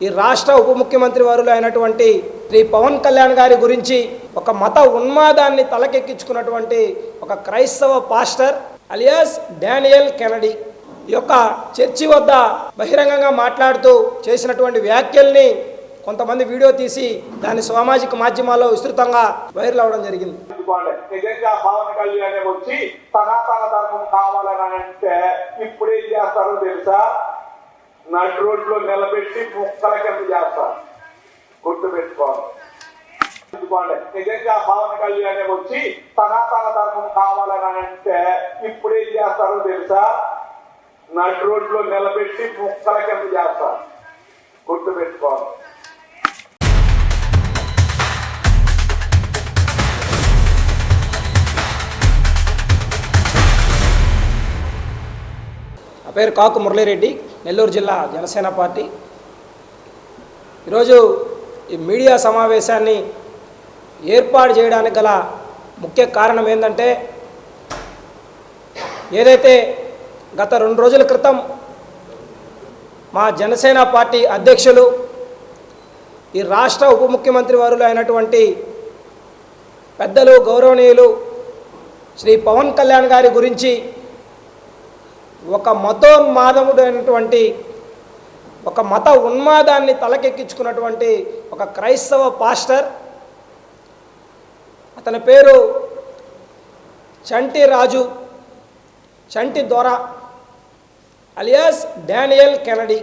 ఈ రాష్ట్ర ఉప ముఖ్యమంత్రి వారులు అయినటువంటి శ్రీ పవన్ కళ్యాణ్ గారి గురించి ఒక మత ఉన్మాదాన్ని తలకెక్కించుకున్నటువంటి ఒక క్రైస్తవ పాస్టర్ అలియాస్ డానియల్ కెనడీ ఈ యొక్క చర్చి వద్ద బహిరంగంగా మాట్లాడుతూ చేసినటువంటి వ్యాఖ్యల్ని కొంతమంది వీడియో తీసి దాని సామాజిక మాధ్యమాల్లో విస్తృతంగా వైరల్ అవడం జరిగింది. నిజంగా పవన్ కళ్యాణ్ వచ్చి సనాతన ధర్మం కావాలని అంటే ఇప్పుడు ఏం చేస్తారో తెలుసా? నడు రోడ్లో నిలబెట్టి ముక్కల కింద చేస్తారు. గుర్తుపెట్టుకోండి. నిజంగా పవన్ కళ్యాణ్ వచ్చి సనాతన ధర్మం కావాలని అంటే ఇప్పుడు ఏం చేస్తారో తెలుసా? నడు రోడ్లో నిలబెట్టి ముక్కల కింద చేస్తారు. గుర్తుపెట్టుకోండి. నా పేరు కాకు మురళీరెడ్డి, నెల్లూరు జిల్లా జనసేన పార్టీ. ఈరోజు ఈ మీడియా సమావేశాన్ని ఏర్పాటు చేయడానికి గల ముఖ్య కారణం ఏంటంటే, ఏదైతే గత 2 రోజుల క్రితం మా జనసేన పార్టీ అధ్యక్షులు ఈ రాష్ట్ర ఉప ముఖ్యమంత్రి వారులు అయినటువంటి పెద్దలు గౌరవనీయులు శ్రీ పవన్ కళ్యాణ్ గారి గురించి ఒక మతోన్మాదముడు అయినటువంటి ఒక మత ఉన్మాదాన్ని తలకెక్కించుకున్నటువంటి ఒక క్రైస్తవ పాస్టర్, అతని పేరు చంటి రాజు, చంటి దొర అలియాస్ డానియల్ కెనడీ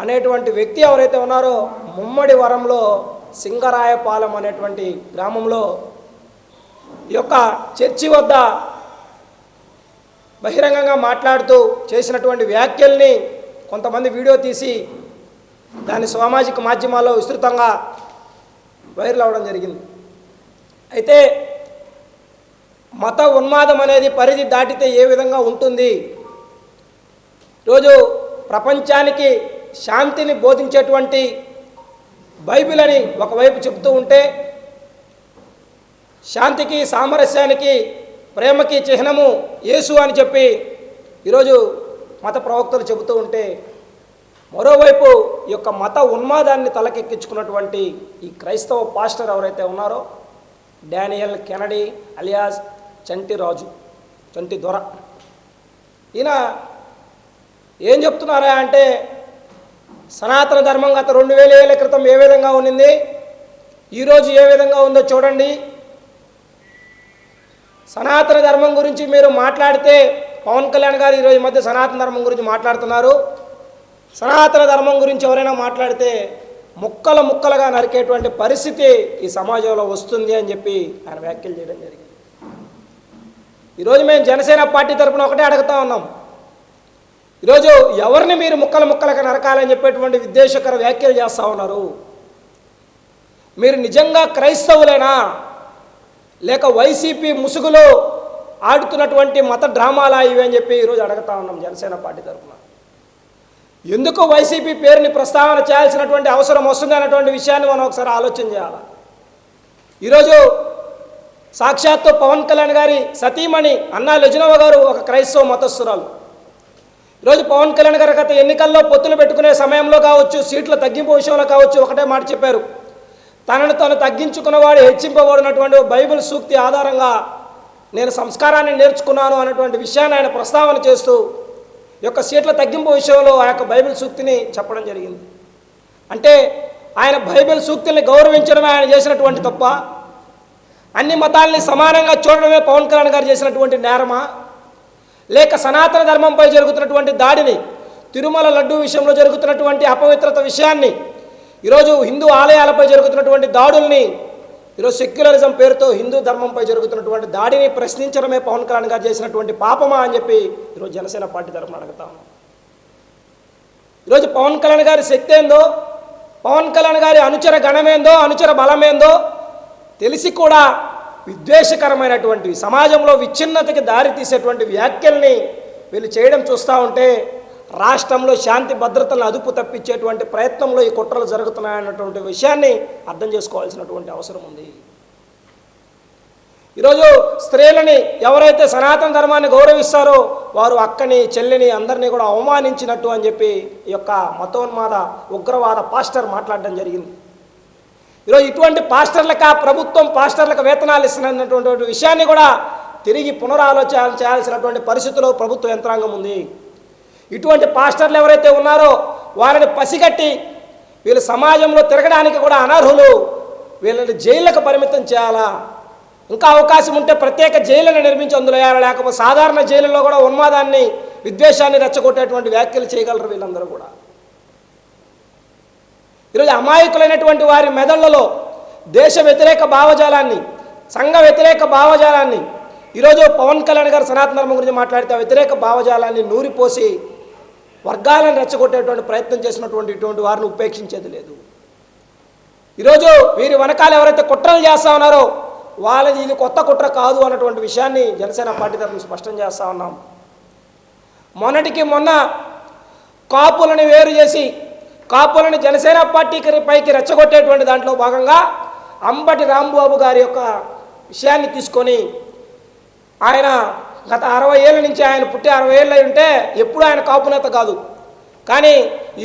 అనేటువంటి వ్యక్తి ఎవరైతే ఉన్నారో ముమ్మడి వరంలో సింగరాయపాలెం అనేటువంటి గ్రామంలో ఈ యొక్క చర్చి వద్ద బహిరంగంగా మాట్లాడుతూ చేసినటువంటి వ్యాఖ్యల్ని కొంతమంది వీడియో తీసి దాని సామాజిక మాధ్యమాల్లో విస్తృతంగా వైరల్ అవడం జరిగింది. అయితే మత ఉన్మాదం అనేది పరిధి దాటితే ఏ విధంగా ఉంటుంది? ఈరోజు ప్రపంచానికి శాంతిని బోధించేటువంటి బైబిల్ అని ఒకవైపు చెబుతూ ఉంటే, శాంతికి సామరస్యానికి ప్రేమకి చిహ్నము యేసు అని చెప్పి ఈరోజు మత ప్రవక్తలు చెబుతూ ఉంటే, మరోవైపు ఈ యొక్క మత ఉన్మాదాన్ని తలకెక్కించుకున్నటువంటి ఈ క్రైస్తవ పాస్టర్ ఎవరైతే ఉన్నారో డానియల్ కెనడీ అలియాస్ చంటి రాజు, చంటి దొర, ఈయన ఏం చెప్తున్నారా అంటే, సనాతన ధర్మం గత 2000 ఏళ్ల క్రితం ఏ విధంగా ఉన్నింది, ఈరోజు ఏ విధంగా ఉందో చూడండి. సనాతన ధర్మం గురించి మీరు మాట్లాడితే, పవన్ కళ్యాణ్ గారు ఈరోజు మధ్య సనాతన ధర్మం గురించి మాట్లాడుతున్నారు. సనాతన ధర్మం గురించి ఎవరైనా మాట్లాడితే ముక్కలు ముక్కలుగా నరికేటువంటి పరిస్థితి ఈ సమాజంలో వస్తుంది అని చెప్పి ఆయన వ్యాఖ్యలు చేయడం జరిగింది. ఈరోజు మేము జనసేన పార్టీ తరఫున ఒకటే అడుగుతా ఉన్నాం, ఈరోజు ఎవరిని మీరు ముక్కలు ముక్కలుగా నరకాలని చెప్పేటువంటి విద్వేషకర వ్యాఖ్యలు చేస్తూ ఉన్నారు? మీరు నిజంగా క్రైస్తవులేనా, లేక వైసీపీ ముసుగులో ఆడుతున్నటువంటి మత డ్రామాలా ఇవి అని చెప్పి ఈరోజు అడుగుతా ఉన్నాం జనసేన పార్టీ తరఫున. ఎందుకు వైసీపీ పేరుని ప్రస్తావన చేయాల్సినటువంటి అవసరం వస్తుంది అన్నటువంటి విషయాన్ని మనం ఒకసారి ఆలోచన చేయాలి. ఈరోజు సాక్షాత్తు పవన్ కళ్యాణ్ గారి సతీమణి అన్నా లెజనోవా గారు ఒక క్రైస్తవ మతస్థురాలు. ఈరోజు పవన్ కళ్యాణ్ గారు గత ఎన్నికల్లో పొత్తులు పెట్టుకునే సమయంలో కావచ్చు, సీట్ల తగ్గింపు విషయంలో కావచ్చు, ఒకటే మాట చెప్పారు, తనను తాను తగ్గించుకున్నవాడు హెచ్చింపబడినటువంటి బైబిల్ సూక్తి ఆధారంగా నేను సంస్కారాన్ని నేర్చుకున్నాను అన్నటువంటి విషయాన్ని ఆయన ప్రస్తావన చేస్తూ ఈ యొక్క సీట్ల తగ్గింపు విషయంలో ఆ యొక్క బైబిల్ సూక్తిని చెప్పడం జరిగింది. అంటే ఆయన బైబిల్ సూక్తిని గౌరవించడమే ఆయన చేసినటువంటి తప్ప, అన్ని మతాల్ని సమానంగా చూడడమే పవన్ కళ్యాణ్ గారు చేసినటువంటి నేరమా, లేక సనాతన ధర్మంపై జరుగుతున్నటువంటి దాడిని, తిరుమల లడ్డూ విషయంలో జరుగుతున్నటువంటి అపవిత్రత విషయాన్ని, ఈరోజు హిందూ ఆలయాలపై జరుగుతున్నటువంటి దాడుల్ని, ఈరోజు సెక్యులరిజం పేరుతో హిందూ ధర్మంపై జరుగుతున్నటువంటి దాడిని ప్రశ్నించడమే పవన్ కళ్యాణ్ గారు చేసినటువంటి పాపమా అని చెప్పి ఈరోజు జనసేన పార్టీ తరఫున అడుగుతా ఉన్నాం. ఈరోజు పవన్ కళ్యాణ్ గారి శక్తి ఏందో, పవన్ కళ్యాణ్ గారి అనుచర గణమేందో, అనుచర బలమేందో తెలిసి కూడా విద్వేషకరమైనటువంటి సమాజంలో విచ్ఛిన్నతకి దారి తీసేటువంటి వ్యాఖ్యల్ని వీళ్ళు చేయడం చూస్తూ ఉంటే, రాష్ట్రంలో శాంతి భద్రతలను అదుపు తప్పించేటువంటి ప్రయత్నంలో ఈ కుట్రలు జరుగుతున్నాయన్నటువంటి విషయాన్ని అర్థం చేసుకోవాల్సినటువంటి అవసరం ఉంది. ఈరోజు స్త్రీలని ఎవరైతే సనాతన ధర్మాన్ని గౌరవిస్తారో వారు అక్కని చెల్లిని అందరినీ కూడా అవమానించినట్టు అని చెప్పి ఈ యొక్క మతోన్మాద ఉగ్రవాద పాస్టర్ మాట్లాడడం జరిగింది. ఈరోజు ఇటువంటి పాస్టర్లకు ప్రభుత్వం పాస్టర్లకు వేతనాలు ఇస్తున్నటువంటి విషయాన్ని కూడా తిరిగి పునరాలోచన చేయాల్సినటువంటి పరిస్థితుల్లో ప్రభుత్వ యంత్రాంగం ఉంది. ఇటువంటి పాస్టర్లు ఎవరైతే ఉన్నారో వారిని పసిగట్టి వీళ్ళు సమాజంలో తిరగడానికి కూడా అనర్హులు, వీళ్ళని జైళ్ళకు పరిమితం చేయాలా, ఇంకా అవకాశం ఉంటే ప్రత్యేక జైళ్ళని నిర్మించి అందులో వేయాలి, లేకపోతే సాధారణ జైలులో కూడా ఉన్మాదాన్ని విద్వేషాన్ని రెచ్చగొట్టేటువంటి వ్యాఖ్యలు చేయగలరు వీళ్ళందరూ కూడా. ఈరోజు అమాయకులైనటువంటి వారి మెదళ్లలో దేశ వ్యతిరేక భావజాలాన్ని, సంఘ వ్యతిరేక భావజాలాన్ని, ఈరోజు పవన్ కళ్యాణ్ గారు సనాతన ధర్మం గురించి మాట్లాడితే ఆ వ్యతిరేక భావజాలాన్ని నూరిపోసి వర్గాలను రెచ్చగొట్టేటువంటి ప్రయత్నం చేసినటువంటి ఇటువంటి వారిని ఉపేక్షించేది లేదు. ఈరోజు వీరి వెనకాల ఎవరైతే కుట్రలు చేస్తూ ఉన్నారో వాళ్ళది ఇది కొత్త కుట్ర కాదు అన్నటువంటి విషయాన్ని జనసేన పార్టీ తరఫున స్పష్టం చేస్తూ ఉన్నాం. మొన్నటికి మొన్న కాపులని వేరు చేసి కాపులని జనసేన పార్టీకి పైకి రెచ్చగొట్టేటువంటి దాంట్లో భాగంగా అంబటి రాంబాబు గారి యొక్క విషయాన్ని తీసుకొని ఆయన గత 60 ఏళ్ళ నుంచి ఆయన పుట్టి 60 ఏళ్ళు అయి ఉంటే ఎప్పుడు ఆయన కాపు నేత కాదు. కానీ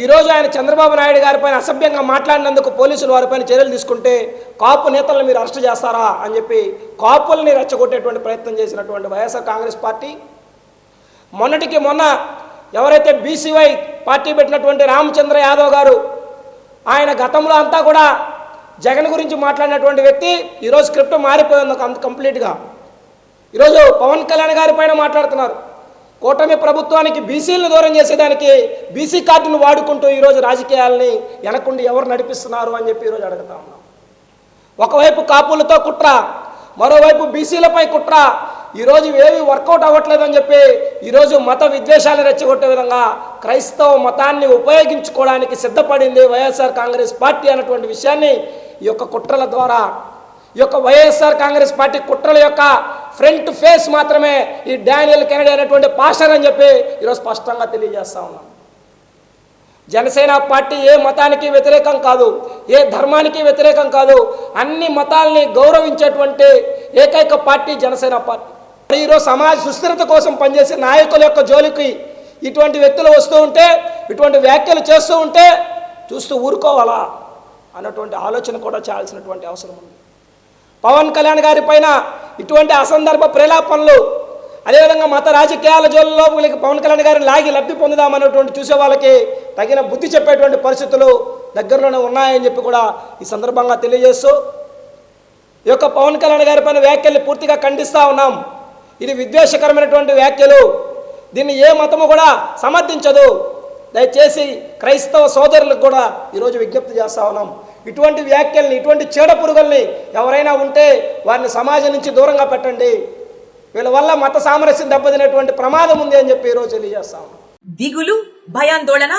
ఈరోజు ఆయన చంద్రబాబు నాయుడు గారిపైన అసభ్యంగా మాట్లాడినందుకు పోలీసులు వారిపైన చర్యలు తీసుకుంటే కాపు నేతలను మీరు అరెస్ట్ చేస్తారా అని చెప్పి కాపుల్ని రెచ్చగొట్టేటువంటి ప్రయత్నం చేసినటువంటి వైఎస్ఆర్ కాంగ్రెస్ పార్టీ మొన్నటికి మొన్న ఎవరైతే బీసీవై పార్టీ పెట్టినటువంటి రామచంద్ర యాదవ్ గారు, ఆయన గతంలో అంతా కూడా జగన్ గురించి మాట్లాడినటువంటి వ్యక్తి ఈరోజు స్క్రిప్ట్ మారిపోయింది అంత కంప్లీట్గా. ఈరోజు పవన్ కళ్యాణ్ గారి పైన మాట్లాడుతున్నారు. కూటమి ప్రభుత్వానికి బీసీలను దూరం చేసేదానికి బీసీ కార్డును వాడుకుంటూ ఈరోజు రాజకీయాలని వెనకుండి ఎవరు నడిపిస్తున్నారు అని చెప్పి ఈరోజు అడుగుతా ఉన్నాం. ఒకవైపు కాపులతో కుట్ర, మరోవైపు బీసీలపై కుట్ర, ఈరోజు ఏవి వర్కౌట్ అవ్వట్లేదని చెప్పి ఈరోజు మత విద్వేషాలను రెచ్చగొట్టే విధంగా క్రైస్తవ మతాన్ని ఉపయోగించుకోవడానికి సిద్ధపడింది వైఎస్ఆర్ కాంగ్రెస్ పార్టీ అన్నటువంటి విషయాన్ని ఈ యొక్క కుట్రల ద్వారా, ఈ యొక్క వైఎస్ఆర్ కాంగ్రెస్ పార్టీ కుట్రల యొక్క ఫ్రంట్ ఫేస్ మాత్రమే ఈ డానియల్ కెనడీ అనేటువంటి పాస్టర్ అని చెప్పి ఈరోజు స్పష్టంగా తెలియజేస్తా ఉన్నాం. జనసేన పార్టీ ఏ మతానికి వ్యతిరేకం కాదు, ఏ ధర్మానికి వ్యతిరేకం కాదు, అన్ని మతాల్ని గౌరవించేటువంటి ఏకైక పార్టీ జనసేన పార్టీ. ఈరోజు సమాజ సుస్థిరత కోసం పనిచేసే నాయకుల యొక్క జోలికి ఇటువంటి వ్యక్తులు వస్తూ ఉంటే, ఇటువంటి వ్యాఖ్యలు చేస్తూ ఉంటే చూస్తూ ఊరుకోవాలా అన్నటువంటి ఆలోచన కూడా చేయాల్సినటువంటి అవసరం ఉంది. పవన్ కళ్యాణ్ గారి పైన ఇటువంటి అసందర్భ ప్రేలాపనలు, అదేవిధంగా మత రాజకీయాల జోల్లో వీళ్ళకి పవన్ కళ్యాణ్ గారిని లాగి లబ్ధి పొందుదామన్నటువంటి చూసే వాళ్ళకి తగిన బుద్ధి చెప్పేటువంటి పరిస్థితులు దగ్గరలోనే ఉన్నాయని చెప్పి కూడా ఈ సందర్భంగా తెలియజేస్తూ ఈ యొక్క పవన్ కళ్యాణ్ గారి పైన వ్యాఖ్యల్ని పూర్తిగా ఖండిస్తూ ఉన్నాం. ఇది విద్వేషకరమైనటువంటి వ్యాఖ్యలు, దీన్ని ఏ మతము కూడా సమర్థించదు. దయచేసి క్రైస్తవ సోదరులకు కూడా ఈరోజు విజ్ఞప్తి చేస్తూ ఉన్నాం. ఇటువంటి వ్యాఖ్యల్ని, ఇటువంటి చీడ పురుగుల్ని ఎవరైనా ఉంటే వారిని సమాజం నుంచి దూరంగా పెట్టండి. వీళ్ళ వల్ల మత సామరస్యం దెబ్బతినేటువంటి ప్రమాదం ఉంది అని చెప్పి ఈరోజు తెలియజేస్తా ఉన్నాం. దిగులు, భయాందోళన,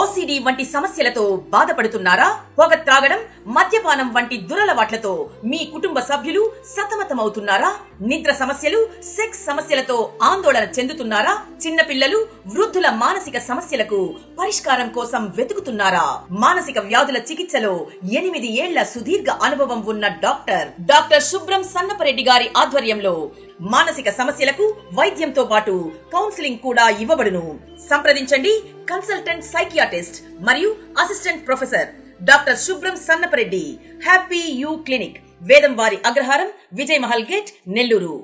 ఓసిడి వంటి సమస్యలతో బాధపడుతున్నారా? పొగ త్రాగడం, మద్యపానం వంటి దురలవాట్లతో మీ కుటుంబ సభ్యులు సతమతమవుతున్నారా? నిద్ర సమస్యలు, సెక్స్ సమస్యలతో ఆందోళన చెందుతున్నారా? చిన్నపిల్లలు, వృద్ధుల మానసిక సమస్యలకు పరిష్కారం కోసం వెతుకుతున్నారా? మానసిక వ్యాధుల చికిత్సలో 8 ఏళ్ల సుదీర్ఘ అనుభవం ఉన్న డాక్టర్ శుభ్రం సన్నపరెడ్డి గారి ఆధ్వర్యంలో మానసిక సమస్యలకు వైద్యంతో పాటు కౌన్సిలింగ్ కూడా ఇవ్వబడును. సంప్రదించండి కన్సల్టెంట్ సైకియాట్రిస్ట్ మరియు assistant professor doctor Shubhram Sannapareddy. Happy you clinic, Vedamvari Agraharam, Vijay Mahal gate, Nellore.